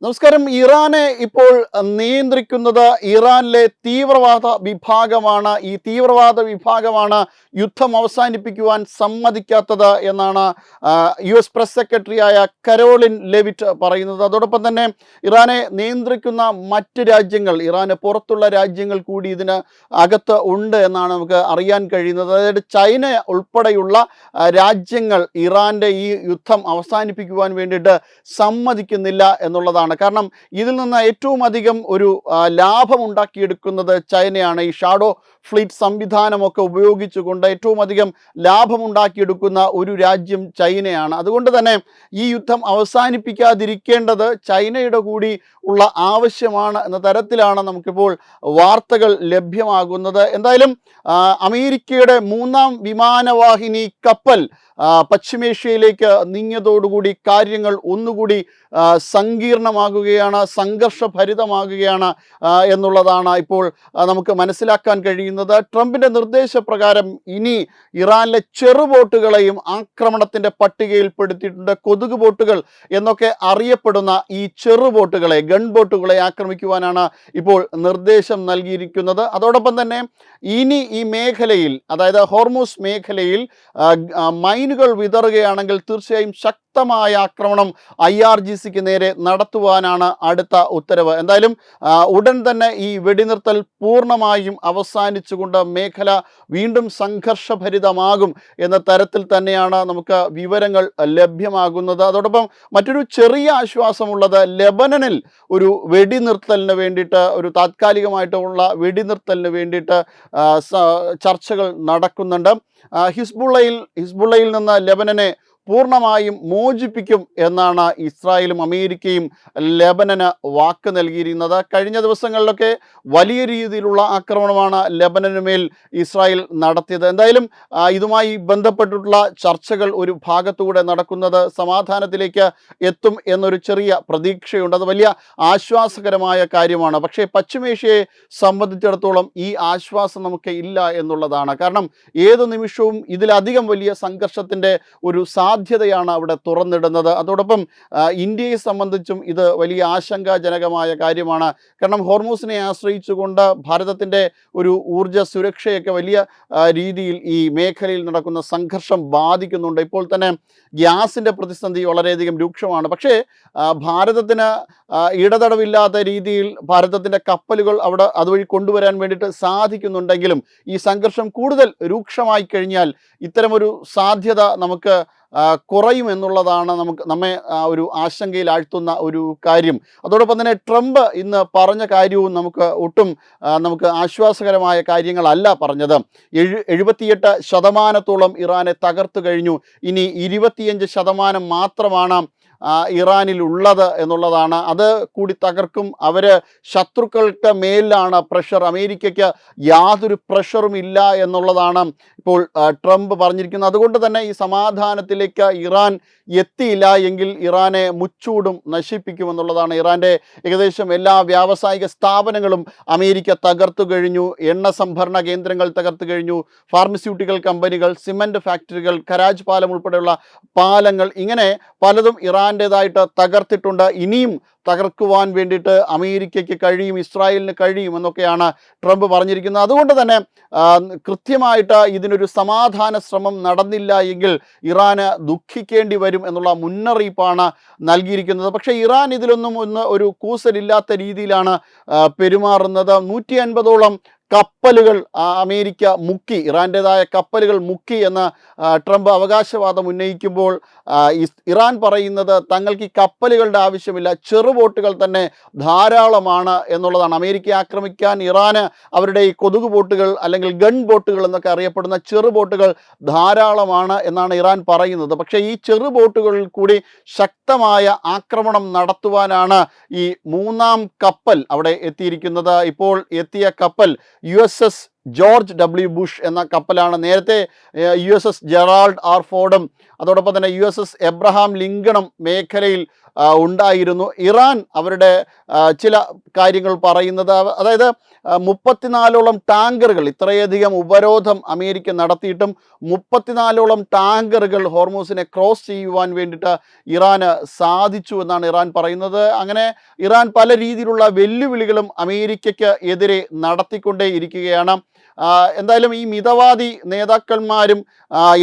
നമസ്കാരം. ഇറാനെ ഇപ്പോൾ നിയന്ത്രിക്കുന്നത് ഇറാനിലെ തീവ്രവാദ വിഭാഗമാണ്. ഈ തീവ്രവാദ വിഭാഗമാണ് യുദ്ധം അവസാനിപ്പിക്കുവാൻ സമ്മതിക്കാത്തത് എന്നാണ് US പ്രസ് സെക്രട്ടറിയായ കരോളിൻ ലെവിറ്റ് പറയുന്നത്. അതോടൊപ്പം തന്നെ ഇറാനെ നിയന്ത്രിക്കുന്ന മറ്റ് രാജ്യങ്ങൾ, ഇറാന് പുറത്തുള്ള രാജ്യങ്ങൾ കൂടി ഇതിന് അകത്ത് ഉണ്ട് എന്നാണ് നമുക്ക് അറിയാൻ കഴിയുന്നത്. അതായത് ചൈന ഉൾപ്പെടെയുള്ള രാജ്യങ്ങൾ ഇറാൻ്റെ ഈ യുദ്ധം അവസാനിപ്പിക്കുവാൻ വേണ്ടിയിട്ട് സമ്മതിക്കുന്നില്ല എന്നുള്ളതാണ്. കാരണം ഇതിൽ നിന്ന് ഏറ്റവും അധികം ഒരു ലാഭം ഉണ്ടാക്കിയെടുക്കുന്നത് ചൈനയാണ്. ഈ ഷാഡോ ഫ്ലീറ്റ് സംവിധാനമൊക്കെ ഉപയോഗിച്ചുകൊണ്ട് ഏറ്റവും അധികം ലാഭമുണ്ടാക്കിയെടുക്കുന്ന ഒരു രാജ്യം ചൈനയാണ്. അതുകൊണ്ട് തന്നെ ഈ യുദ്ധം അവസാനിപ്പിക്കാതിരിക്കേണ്ടത് ചൈനയുടെ കൂടി ഉള്ള ആവശ്യമാണ് എന്ന തരത്തിലാണ് നമുക്കിപ്പോൾ വാർത്തകൾ ലഭ്യമാകുന്നത്. എന്തായാലും അമേരിക്കയുടെ 3ാം വിമാനവാഹിനി കപ്പൽ പശ്ചിമേഷ്യയിലേക്ക് നീങ്ങിയതോടുകൂടി കാര്യങ്ങൾ ഒന്നുകൂടി സങ്കീർണമാകുകയാണ്, സംഘർഷഭരിതമാകുകയാണ് എന്നുള്ളതാണ് ഇപ്പോൾ നമുക്ക് മനസ്സിലാക്കാൻ കഴിയുന്നത്. ട്രംപിൻ്റെ നിർദ്ദേശപ്രകാരം ഇനി ഇറാനിലെ ചെറുബോട്ടുകളെയും ആക്രമണത്തിൻ്റെ പട്ടികയിൽപ്പെടുത്തിയിട്ടുണ്ട്. കൊതുക് ബോട്ടുകൾ എന്നൊക്കെ അറിയപ്പെടുന്ന ഈ ചെറുബോട്ടുകളെ, ഗൺ ബോട്ടുകളെ ആക്രമിക്കുവാനാണ് ഇപ്പോൾ നിർദ്ദേശം നൽകിയിരിക്കുന്നത്. അതോടൊപ്പം തന്നെ ഇനി ഈ മേഖലയിൽ, അതായത് ഹോർമൂസ് മേഖലയിൽ മൈനുകൾ വിതറുകയാണെങ്കിൽ തീർച്ചയായും ശക്തമായ ആക്രമണം IRGCക്ക് നേരെ നടത്തുവാനാണ് അടുത്ത ഉത്തരവ്. എന്തായാലും ഉടൻ തന്നെ ഈ വെടിനിർത്തൽ പൂർണ്ണമായും അവസാനിച്ചുകൊണ്ട് മേഖല വീണ്ടും സംഘർഷഭരിതമാകും എന്ന തരത്തിൽ തന്നെയാണ് നമുക്ക് വിവരങ്ങൾ ലഭ്യമാകുന്നത്. അതോടൊപ്പം മറ്റൊരു ചെറിയ ആശ്വാസമുള്ളത്, ലെബനനിൽ ഒരു വെടിനിർത്തലിന് വേണ്ടിയിട്ട്, ഒരു താത്കാലികമായിട്ടുള്ള വെടിനിർത്തലിന് വേണ്ടിയിട്ട് ചർച്ചകൾ നടക്കുന്നുണ്ട്. ഹിസ്ബുള്ളയിൽ നിന്ന് ലെബനനെ പൂർണ്ണമായും മോചിപ്പിക്കും എന്നാണ് ഇസ്രായേലും അമേരിക്കയും ലെബനന് വാക്ക് നൽകിയിരിക്കുന്നത്. കഴിഞ്ഞ ദിവസങ്ങളിലൊക്കെ വലിയ രീതിയിലുള്ള ആക്രമണമാണ് ലെബനന് മേൽ ഇസ്രായേൽ നടത്തിയത്. എന്തായാലും ഇതുമായി ബന്ധപ്പെട്ടിട്ടുള്ള ചർച്ചകൾ ഒരു ഭാഗത്തുകൂടെ നടക്കുന്നത് സമാധാനത്തിലേക്ക് എത്തും എന്നൊരു ചെറിയ പ്രതീക്ഷയുണ്ട്. അത് വലിയ ആശ്വാസകരമായ കാര്യമാണ്. പക്ഷേ പശ്ചിമേഷ്യയെ സംബന്ധിച്ചിടത്തോളം ഈ ആശ്വാസം നമുക്ക് ഇല്ല എന്നുള്ളതാണ്. കാരണം ഏതു നിമിഷവും ഇതിലധികം വലിയ സംഘർഷത്തിൻ്റെ ഒരു സാധ്യതയാണ് അവിടെ തുറന്നിടുന്നത്. അതോടൊപ്പം ഇന്ത്യയെ സംബന്ധിച്ചും ഇത് വലിയ ആശങ്കാജനകമായ കാര്യമാണ്. കാരണം ഹോർമൂസിനെ ആശ്രയിച്ചുകൊണ്ട് ഭാരതത്തിൻ്റെ ഒരു ഊർജ്ജ സുരക്ഷയൊക്കെ വലിയ രീതിയിൽ ഈ മേഖലയിൽ നടക്കുന്ന സംഘർഷം ബാധിക്കുന്നുണ്ട്. ഇപ്പോൾ തന്നെ ഗ്യാസിൻ്റെ പ്രതിസന്ധി വളരെയധികം രൂക്ഷമാണ്. പക്ഷേ ഭാരതത്തിന് ഇടതടവില്ലാത്ത രീതിയിൽ ഭാരതത്തിൻ്റെ കപ്പലുകൾ അവിടെ അതുവഴി കൊണ്ടുവരാൻ വേണ്ടിയിട്ട് സാധിക്കുന്നുണ്ടെങ്കിലും ഈ സംഘർഷം കൂടുതൽ രൂക്ഷമായി കഴിഞ്ഞാൽ ഇത്തരമൊരു സാധ്യത നമുക്ക് കുറയുമെന്നുള്ളതാണ് നമ്മെ ഒരു ആശങ്കയിൽ ആഴ്ത്തുന്ന ഒരു കാര്യം. അതോടൊപ്പം തന്നെ ട്രംപ് ഇന്ന് പറഞ്ഞ കാര്യവും നമുക്ക് ആശ്വാസകരമായ കാര്യങ്ങളല്ല പറഞ്ഞത്. 78% ഇറാനെ തകർത്തു കഴിഞ്ഞു. ഇനി 25% മാത്രമാണ് ഇറാനിലുള്ളത് എന്നുള്ളതാണ്. അത് കൂടി തകർക്കും. അവർ ശത്രുക്കൾക്ക് മേലാണ് പ്രഷർ, അമേരിക്കയ്ക്ക് യാതൊരു പ്രഷറും ഇല്ല എന്നുള്ളതാണ് ഇപ്പോൾ ട്രംപ് പറഞ്ഞിരിക്കുന്നത്. അതുകൊണ്ട് തന്നെ ഈ സമാധാനത്തിലേക്ക് ഇറാൻ എത്തിയില്ല എങ്കിൽ ഇറാനെ മുച്ചൂടും നശിപ്പിക്കുമെന്നുള്ളതാണ്. ഇറാൻ്റെ ഏകദേശം എല്ലാ വ്യാവസായിക സ്ഥാപനങ്ങളും അമേരിക്ക തകർത്തു കഴിഞ്ഞു. എണ്ണ സംഭരണ കേന്ദ്രങ്ങൾ തകർത്തു കഴിഞ്ഞു. ഫാർമസ്യൂട്ടിക്കൽ കമ്പനികൾ, സിമൻറ്റ് ഫാക്ടറികൾ, കരാജ് പാലം ഉൾപ്പെടെയുള്ള പാലങ്ങൾ, ഇങ്ങനെ പലതും ഇറാൻ്റേതായിട്ട് തകർത്തിട്ടുണ്ട്. ഇനിയും തകർക്കുവാൻ വേണ്ടിയിട്ട് അമേരിക്കയ്ക്ക് കഴിയും, ഇസ്രായേലിന് കഴിയും എന്നൊക്കെയാണ് ട്രംപ് പറഞ്ഞിരിക്കുന്നത്. അതുകൊണ്ട് തന്നെ കൃത്യമായിട്ട് ഇതിനൊരു സമാധാന ശ്രമം നടന്നില്ല എങ്കിൽ ഇറാന് ദുഃഖിക്കേണ്ടി വരും എന്നുള്ള മുന്നറിയിപ്പാണ് നൽകിയിരിക്കുന്നത്. പക്ഷേ ഇറാൻ ഇതിലൊന്നും ഒരു കൂസലില്ലാത്ത രീതിയിലാണ് പെരുമാറുന്നത്. 150ഓളം കപ്പലുകൾ അമേരിക്ക മുക്കി, ഇറാൻ്റേതായ കപ്പലുകൾ മുക്കി എന്ന് ട്രംപ് അവകാശവാദം ഉന്നയിക്കുമ്പോൾ ഇറാൻ പറയുന്നത് തങ്ങൾക്ക് ഈ കപ്പലുകളുടെ ആവശ്യമില്ല, ചെറുബോട്ടുകൾ തന്നെ ധാരാളമാണ് എന്നുള്ളതാണ്. അമേരിക്കയെ ആക്രമിക്കാൻ ഇറാന് അവരുടെ ഈ കൊതുക് ബോട്ടുകൾ അല്ലെങ്കിൽ ഗൺ ബോട്ടുകൾ എന്നൊക്കെ അറിയപ്പെടുന്ന ചെറുബോട്ടുകൾ ധാരാളമാണ് എന്നാണ് ഇറാൻ പറയുന്നത്. പക്ഷേ ഈ ചെറുബോട്ടുകളിൽ കൂടി ശക്തമായ ആക്രമണം നടത്തുവാനാണ് ഈ 3ാം കപ്പൽ അവിടെ എത്തിയിരിക്കുന്നത്. ഇപ്പോൾ എത്തിയ കപ്പൽ USS ജോർജ് W. ബുഷ് എന്ന കപ്പലാണ്. നേരത്തെ USS ജെറാൾഡ് R. ഫോർഡും അതോടൊപ്പം തന്നെ USS എബ്രഹാം ലിങ്കണും മേഖലയിൽ ഉണ്ടായിരുന്നു. ഇറാൻ അവരുടെ ചില കാര്യങ്ങൾ പറയുന്നത്, അതായത് 34ഓളം ടാങ്കറുകൾ, ഇത്രയധികം ഉപരോധം അമേരിക്ക നടത്തിയിട്ടും 34ഓളം ടാങ്കറുകൾ ഹോർമൂസിനെ ക്രോസ് ചെയ്യുവാൻ വേണ്ടിയിട്ട് ഇറാന് സാധിച്ചു എന്നാണ് ഇറാൻ പറയുന്നത്. അങ്ങനെ ഇറാൻ പല രീതിയിലുള്ള വെല്ലുവിളികളും അമേരിക്കയ്ക്ക് എതിരെ നടത്തിക്കൊണ്ടേ ഇരിക്കുകയാണ്. എന്തായാലും ഈ മിതവാദി നേതാക്കന്മാരും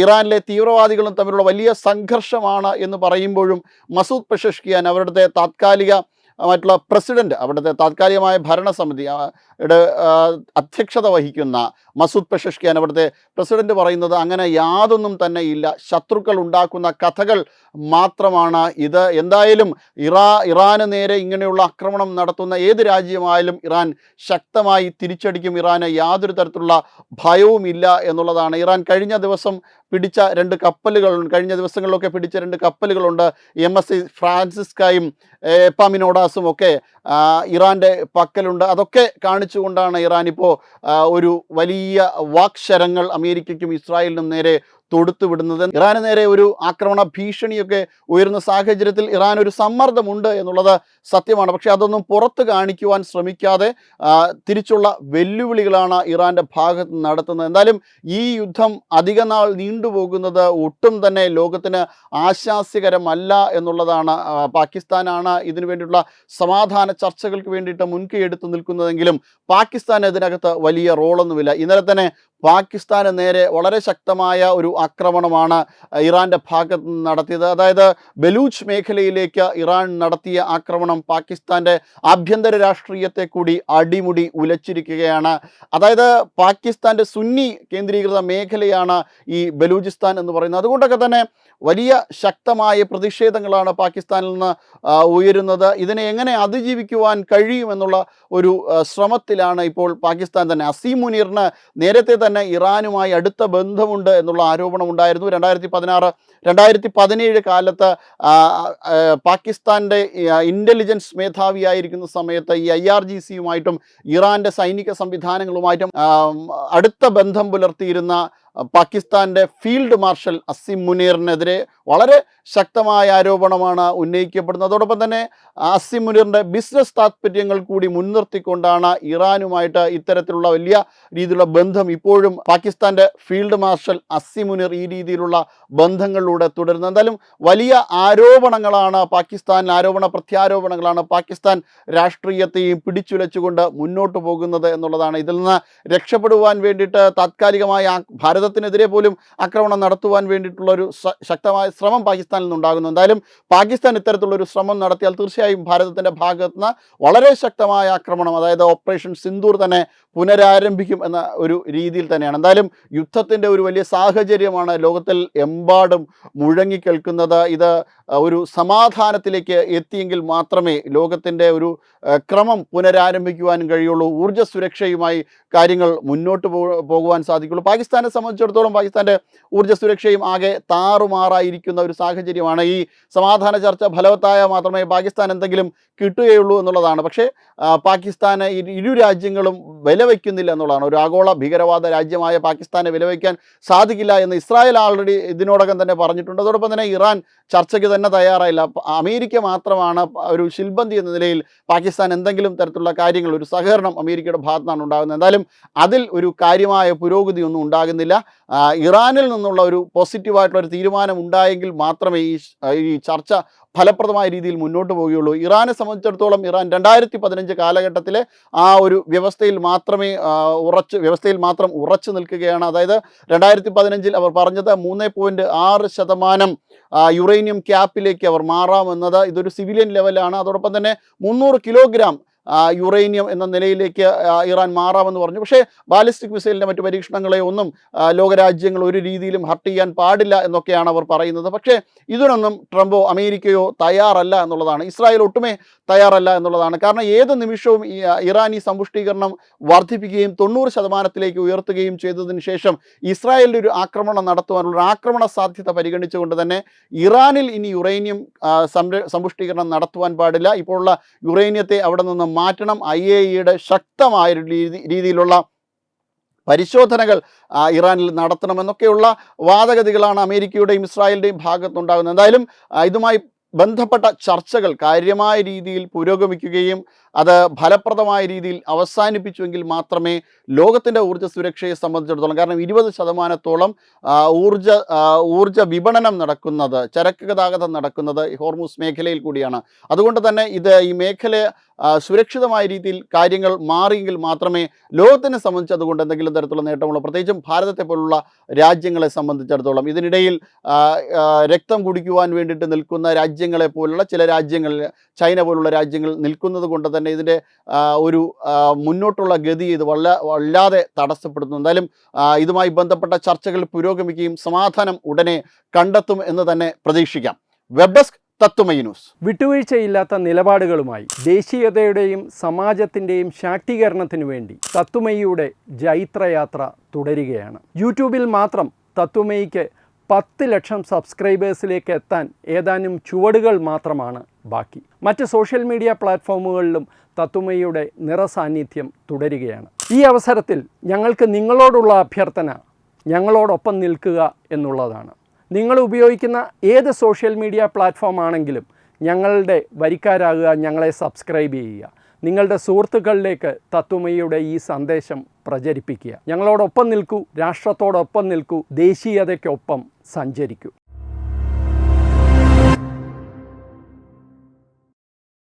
ഇറാനിലെ തീവ്രവാദികളും തമ്മിലുള്ള വലിയ സംഘർഷമാണ് എന്ന് പറയുമ്പോഴും മസൂദ് പെഷഷ്കിയാൻ, അവരുടെ മറ്റുള്ള പ്രസിഡന്റ്, അവിടുത്തെ താത്കാലികമായ ഭരണസമിതി അധ്യക്ഷത വഹിക്കുന്ന മസൂദ് പെഷഷ്കിയാൻ, അവിടുത്തെ പ്രസിഡന്റ് പറയുന്നത് അങ്ങനെ യാതൊന്നും തന്നെ ഇല്ല, ശത്രുക്കൾ ഉണ്ടാക്കുന്ന കഥകൾ മാത്രമാണ് ഇത്. എന്തായാലും ഇറാന് നേരെ ഇങ്ങനെയുള്ള ആക്രമണം നടത്തുന്ന ഏത് രാജ്യമായാലും ഇറാൻ ശക്തമായി തിരിച്ചടിക്കും. ഇറാന് യാതൊരു തരത്തിലുള്ള ഭയവുമില്ല എന്നുള്ളതാണ്. ഇറാൻ കഴിഞ്ഞ ദിവസങ്ങളിലൊക്കെ പിടിച്ച 2 കപ്പലുകളുണ്ട്. MSC ഫ്രാൻസിസ്കയും എപ്പാമിനോഡാസും ഒക്കെ ഇറാൻ്റെ പക്കലുണ്ട്. അതൊക്കെ കാണിച്ചുകൊണ്ടാണ് ഇറാൻ ഇപ്പോൾ ഒരു വലിയ വാക്ശരങ്ങൾ അമേരിക്കയ്ക്കും ഇസ്രായേലിനും നേരെ തൊടുത്തുവിടുന്നത്. ഇറാന് നേരെ ഒരു ആക്രമണ ഭീഷണിയൊക്കെ ഉയർന്ന സാഹചര്യത്തിൽ ഇറാൻ ഒരു സമ്മർദ്ദമുണ്ട് എന്നുള്ളത് സത്യമാണ്. പക്ഷേ അതൊന്നും പുറത്ത് കാണിക്കുവാൻ ശ്രമിക്കാതെ തിരിച്ചുള്ള വെല്ലുവിളികളാണ് ഇറാൻ്റെ ഭാഗത്ത് നടത്തുന്നത്. എന്തായാലും ഈ യുദ്ധം അധിക നാൾ നീണ്ടുപോകുന്നത് ഒട്ടും തന്നെ ലോകത്തിന് ആശാസ്യകരമല്ല എന്നുള്ളതാണ്. പാകിസ്ഥാനാണ് ഇതിനു വേണ്ടിയിട്ടുള്ള സമാധാന ചർച്ചകൾക്ക് വേണ്ടിയിട്ട് മുൻകൈ എടുത്ത് നിൽക്കുന്നതെങ്കിലും പാകിസ്ഥാൻ ഇതിനകത്ത് വലിയ റോളൊന്നുമില്ല. ഇന്നലെ തന്നെ പാകിസ്ഥാന് നേരെ വളരെ ശക്തമായ ഒരു ആക്രമണമാണ് ഇറാൻ്റെ ഭാഗത്ത് നിന്ന് നടത്തിയത്. അതായത് ബലൂച്ച് മേഖലയിലേക്ക് ഇറാൻ നടത്തിയ ആക്രമണം പാകിസ്ഥാൻ്റെ ആഭ്യന്തര രാഷ്ട്രീയത്തെ കൂടി അടിമുടി ഉലച്ചിരിക്കുകയാണ്. അതായത് പാകിസ്ഥാൻ്റെ സുന്നി കേന്ദ്രീകൃത മേഖലയാണ് ഈ ബലൂചിസ്ഥാൻ എന്ന് പറയുന്നത്. അതുകൊണ്ടൊക്കെ തന്നെ വലിയ ശക്തമായ പ്രതിഷേധങ്ങളാണ് പാകിസ്ഥാനിൽ നിന്ന് ഉയരുന്നത്. ഇതിനെ എങ്ങനെ അതിജീവിക്കുവാൻ കഴിയുമെന്നുള്ള ഒരു ശ്രമത്തിലാണ് ഇപ്പോൾ പാകിസ്ഥാൻ തന്നെ. അസീം മുനീറിന് നേരത്തെ തന്നെ ഇറാനുമായി അടുത്ത ബന്ധമുണ്ട് എന്നുള്ള ആരോപണം ഉണ്ടായിരുന്നു. 2016-2017 കാലത്ത് പാകിസ്ഥാൻ്റെ ഇൻ്റലിജൻസ് മേധാവിയായിരിക്കുന്ന സമയത്ത് ഈ IRGC-യുമായിട്ടും ഇറാൻ്റെ സൈനിക സംവിധാനങ്ങളുമായിട്ടും അടുത്ത ബന്ധം പുലർത്തിയിരുന്ന പാകിസ്ഥാൻ്റെ ഫീൽഡ് മാർഷൽ അസീം മുനീറിനെതിരെ വളരെ ശക്തമായ ആരോപണമാണ് ഉന്നയിക്കപ്പെടുന്നത്. അതോടൊപ്പം തന്നെ അസീം മുനീറിൻ്റെ ബിസിനസ് താൽപ്പര്യങ്ങൾ കൂടി മുൻനിർത്തിക്കൊണ്ടാണ് ഇറാനുമായിട്ട് ഇത്തരത്തിലുള്ള വലിയ രീതിയിലുള്ള ബന്ധം ഇപ്പോഴും പാകിസ്ഥാൻ്റെ ഫീൽഡ് മാർഷൽ അസീം മുനീർ ഈ രീതിയിലുള്ള ബന്ധങ്ങളിലൂടെ തുടരുന്നത്. എന്തായാലും വലിയ ആരോപണങ്ങളാണ് ആരോപണ പ്രത്യാരോപണങ്ങളാണ് പാകിസ്ഥാൻ രാഷ്ട്രീയത്തെയും പിടിച്ചുലച്ചുകൊണ്ട് മുന്നോട്ട് പോകുന്നത് എന്നുള്ളതാണ്. ഇതിൽ നിന്ന് രക്ഷപ്പെടുവാൻ വേണ്ടിയിട്ട് താത്കാലികമായ ഭാരതത്തിനെതിരെ പോലും ആക്രമണം നടത്തുവാൻ വേണ്ടിയിട്ടുള്ള ഒരു ശക്തമായ ശ്രമം പാകിസ്ഥാനിൽ നിന്നുണ്ടാകുന്നു. എന്തായാലും പാകിസ്ഥാൻ ഇത്തരത്തിലുള്ളൊരു ശ്രമം നടത്തിയാൽ തീർച്ചയായും ഭാരതത്തിൻ്റെ ഭാഗത്ത് നിന്ന് വളരെ ശക്തമായ ആക്രമണം, അതായത് ഓപ്പറേഷൻ സിന്ദൂർ തന്നെ പുനരാരംഭിക്കും എന്ന ഒരു രീതിയിൽ തന്നെയാണ്. എന്തായാലും യുദ്ധത്തിൻ്റെ ഒരു വലിയ സാഹചര്യമാണ് ലോകത്തിൽ എമ്പാടും മുഴങ്ങിക്കേൾക്കുന്നത്. ഇത് ഒരു സമാധാനത്തിലേക്ക് എത്തിയെങ്കിൽ മാത്രമേ ലോകത്തിൻ്റെ ഒരു ക്രമം പുനരാരംഭിക്കുവാനും കഴിയുള്ളൂ. ഊർജ്ജ സുരക്ഷയുമായി കാര്യങ്ങൾ മുന്നോട്ട് പോകുവാൻ സാധിക്കുള്ളൂ. പാകിസ്ഥാനെ സംബന്ധിച്ചിടത്തോളം പാകിസ്ഥാൻ്റെ ഊർജ്ജ സുരക്ഷയും ആകെ താറുമാറായിരിക്കുന്ന ഒരു സാഹചര്യമാണ്. ഈ സമാധാന ചർച്ച ഫലവത്തായ മാത്രമേ പാകിസ്ഥാൻ എന്തെങ്കിലും കിട്ടുകയുള്ളൂ എന്നുള്ളതാണ്. പക്ഷേ പാകിസ്ഥാന് ഇരു രാജ്യങ്ങളും വിലവയ്ക്കുന്നില്ല എന്നുള്ളതാണ്. ഒരു ആഗോള ഭീകരവാദ രാജ്യമായ പാകിസ്ഥാനെ വിലവയ്ക്കാൻ സാധിക്കില്ല എന്ന് ഇസ്രായേൽ ആൾറെഡി ഇതിനോടകം തന്നെ പറഞ്ഞിട്ടുണ്ട്. അതോടൊപ്പം തന്നെ ഇറാൻ ചർച്ചയ്ക്ക് തന്നെ തയ്യാറായില്ല. അമേരിക്ക മാത്രമാണ് ഒരു ശിൽബന്തി എന്ന നിലയിൽ പാകിസ്ഥാൻ എന്തെങ്കിലും തരത്തിലുള്ള കാര്യങ്ങൾ, ഒരു സഹകരണം അമേരിക്കയുടെ ഭാഗത്താണ് ഉണ്ടാകുന്നത്. എന്തായാലും അതിൽ ഒരു കാര്യമായ പുരോഗതിയൊന്നും ഉണ്ടാകുന്നില്ല. ഇറാനിൽ നിന്നുള്ള ഒരു പോസിറ്റീവായിട്ടുള്ള ഒരു തീരുമാനം ഉണ്ടായെങ്കിൽ മാത്രമേ ഈ ചർച്ച ഫലപ്രദമായ രീതിയിൽ മുന്നോട്ട് പോവുകയുള്ളൂ. ഇറാനെ സംബന്ധിച്ചിടത്തോളം ഇറാൻ 2015 കാലഘട്ടത്തിലെ ആ ഒരു വ്യവസ്ഥയിൽ മാത്രം ഉറച്ചു നിൽക്കുകയാണ്. അതായത് 2015 അവർ പറഞ്ഞത് 3.6% യുറേനിയം ക്യാപ്പിലേക്ക് അവർ മാറാമെന്നത്. ഇതൊരു സിവിലിയൻ ലെവലാണ്. അതോടൊപ്പം തന്നെ 300 കിലോഗ്രാം യുറേനിയം എന്ന നിലയിലേക്ക് ഇറാൻ മാറാമെന്ന് പറഞ്ഞു. പക്ഷേ ബാലിസ്റ്റിക് മിസൈലിൻ്റെ മറ്റു പരീക്ഷണങ്ങളെ ഒന്നും ലോകരാജ്യങ്ങൾ ഒരു രീതിയിലും ഹർട്ട് ചെയ്യാൻ പാടില്ല എന്നൊക്കെയാണ് അവർ പറയുന്നത്. പക്ഷേ ഇതിനൊന്നും ട്രംപോ അമേരിക്കയോ തയ്യാറല്ല എന്നുള്ളതാണ്. ഇസ്രായേൽ ഒട്ടുമേ തയ്യാറല്ല എന്നുള്ളതാണ്. കാരണം ഏത് നിമിഷവും ഇറാൻ ഈ സമ്പുഷ്ടീകരണം വർദ്ധിപ്പിക്കുകയും 90% ഉയർത്തുകയും ചെയ്തതിന് ശേഷം ഇസ്രായേലിൻ്റെ ഒരു ആക്രമണം നടത്തുവാനുള്ള ആക്രമണ സാധ്യത പരിഗണിച്ചുകൊണ്ട് തന്നെ ഇറാനിൽ ഇനി യുറേനിയം സമ്പുഷ്ടീകരണം നടത്തുവാൻ പാടില്ല. ഇപ്പോഴുള്ള യുറേനിയത്തെ അവിടെ നിന്ന് മാറ്റണം. IAEA ശക്തമായ രീതിയിലുള്ള പരിശോധനകൾ ഇറാനിൽ നടത്തണമെന്നൊക്കെയുള്ള വാദഗതികളാണ് അമേരിക്കയുടെയും ഇസ്രായേലിൻ്റെയും ഭാഗത്തുണ്ടാകുന്നത്. എന്തായാലും ഇതുമായി ബന്ധപ്പെട്ട ചർച്ചകൾ കാര്യമായ രീതിയിൽ പുരോഗമിക്കുകയും അത് ഫലപ്രദമായ രീതിയിൽ അവസാനിപ്പിച്ചുവെങ്കിൽ മാത്രമേ ലോകത്തിൻ്റെ ഊർജ്ജ സുരക്ഷയെ സംബന്ധിച്ചിടത്തോളം, കാരണം 20% ഊർജ്ജ വിപണനം നടക്കുന്നത്, ചരക്ക് ഗതാഗതം നടക്കുന്നത് ഹോർമുസ് മേഖലയിൽ കൂടിയാണ്. അതുകൊണ്ട് തന്നെ ഈ മേഖല സുരക്ഷിതമായ രീതിയിൽ കാര്യങ്ങൾ മാറിയെങ്കിൽ മാത്രമേ ലോകത്തിനെ സംബന്ധിച്ച് അതുകൊണ്ട് എന്തെങ്കിലും തരത്തിലുള്ള നേട്ടമുള്ളൂ. പ്രത്യേകിച്ചും ഭാരതത്തെ പോലുള്ള രാജ്യങ്ങളെ സംബന്ധിച്ചിടത്തോളം ഇതിനിടയിൽ രക്തം കുടിക്കുവാൻ വേണ്ടിയിട്ട് നിൽക്കുന്ന രാജ്യങ്ങളെ പോലുള്ള ചില രാജ്യങ്ങളിൽ, ചൈന പോലുള്ള രാജ്യങ്ങൾ നിൽക്കുന്നത് കൊണ്ട് തന്നെ ഇതിൻ്റെ ഒരു മുന്നോട്ടുള്ള ഗതി ഇത് വല്ലാതെ തടസ്സപ്പെടുന്നു. എന്തായാലും ഇതുമായി ബന്ധപ്പെട്ട ചർച്ചകൾ പുരോഗമിക്കുകയും സമാധാനം ഉടനെ കണ്ടെത്തും എന്ന് തന്നെ പ്രതീക്ഷിക്കാം. Web desk Tatwamayi news. വിട്ടുവീഴ്ചയില്ലാത്ത നിലപാടുകളുമായി ദേശീയതയുടെയും സമാജത്തിൻ്റെയും ശാക്തീകരണത്തിനു വേണ്ടി തത്വമയിയുടെ ജൈത്രയാത്ര തുടരുകയാണ്. യൂട്യൂബിൽ മാത്രം തത്വമയിക്ക് 10 ലക്ഷം സബ്സ്ക്രൈബേഴ്സിലേക്ക് എത്താൻ ഏതാനും ചുവടുകൾ മാത്രമാണ് ബാക്കി. മറ്റ് സോഷ്യൽ മീഡിയ പ്ലാറ്റ്ഫോമുകളിലും തത്വമയിയുടെ നിറസാന്നിധ്യം തുടരുകയാണ്. ഈ അവസരത്തിൽ ഞങ്ങൾക്ക് നിങ്ങളോടുള്ള അഭ്യർത്ഥന ഞങ്ങളോടൊപ്പം നിൽക്കുക എന്നുള്ളതാണ്. നിങ്ങൾ ഉപയോഗിക്കുന്ന ഏത് സോഷ്യൽ മീഡിയ പ്ലാറ്റ്ഫോം ആണെങ്കിലും ഞങ്ങളുടെ വരിക്കാരാകുക, ഞങ്ങളെ സബ്സ്ക്രൈബ് ചെയ്യുക, നിങ്ങളുടെ സുഹൃത്തുക്കളിലേക്ക് തത്വമയിയുടെ ഈ സന്ദേശം പ്രചരിപ്പിക്കുക. ഞങ്ങളോടൊപ്പം നിൽക്കൂ, രാഷ്ട്രത്തോടൊപ്പം നിൽക്കൂ, ദേശീയതയ്ക്കൊപ്പം സഞ്ചരിക്കൂ.